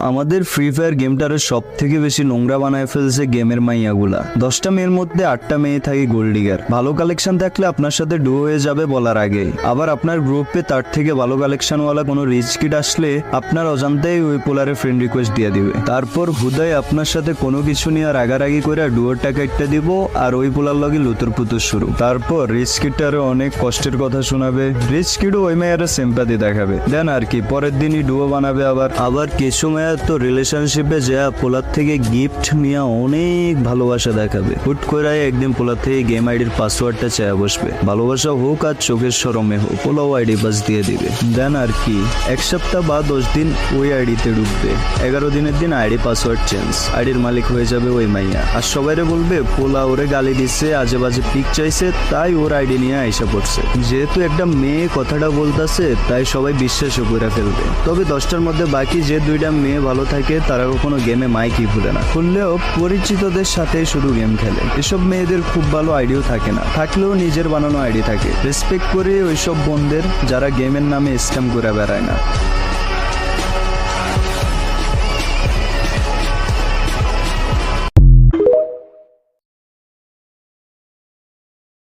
আমাদের free fire গেমটারে সব থেকে বেশি নোংরা বানায় ফেলছে গেমের মাইয়াগুলা। 10টা মেয়ের মধ্যে 8টা মেয়ে থাকে গোল্ড ডিগার। ভালো কালেকশন থাকলে আপনার সাথে ডুও হয়ে যাবে বলার আগে। আবার আপনার গ্রুপে তার থেকে ভালো কালেকশনওয়ালা কোনো রিচ কিড আসলে আপনার অজান্তেই ওই পোলারে ফ্রেন্ড রিকোয়েস্ট দিয়ে দিবে। তারপর হুদাই আপনার সাথে কোনো কিছু নিয়ে আর রাগারাগি করে ডুয়োর টাকা একটা দিব আর ওই পোলার লগে লুতুর পুতুর শুরু। তারপর রিচ কিডটারে অনেক কষ্টের কথা শোনাবে, রিচ কিডও ওই মেয়েরা সিম্পাথি দেখাবে দেন আর কি। পরের দিনই ডুও বানাবে। আবার কিছু মেয়ে তো রিলেশনশিপে যা পোলার থেকে গিফট নিয়ে অনেক ভালোবাসা দেখাবে। হুট করে একদিন পোলার থেকে গেম আইডির পাসওয়ার্ডটা চেয়ে বসবে। ভালোবাসা হোক আর চোখের শরমে হোক, পোলাও আইডি পাস দিয়ে দিবে দেন আর কি। 1 সপ্তাহ বা 10 দিন ওই আইডিতে ঢুকবে। 11 দিনের দিন আইডি পাসওয়ার্ড চেঞ্জ। আইডির মালিক হয়ে যাবে ওই মাইয়া। আর সবাইরে বলবে পোলা ওরে গালি দিচ্ছে, আজে বাজে পিক চাইছে, তাই ওর আইডি নিয়ে আইসা পড়ছে। যেহেতু একটা মেয়ে কথাটা বলতেছে তাই সবাই বিশ্বাসও করে ফেলবে। তবে 10টার মধ্যে বাকি যে 2টা মেয়ে ভালো থাকে তারা কখনো গেমে মাইকই ভুলে না। খুললেও পরিচিতদের সাথে শুধু গেম খেলে। এসব মেয়েদের খুব ভালো আইডিও থাকে না, থাকলেও নিজের বানানো আইডি থাকে। রেসপেক্ট করে ওইসব বোনদের যারা গেমের নামে স্ক্যাম করে বেড়ায় না।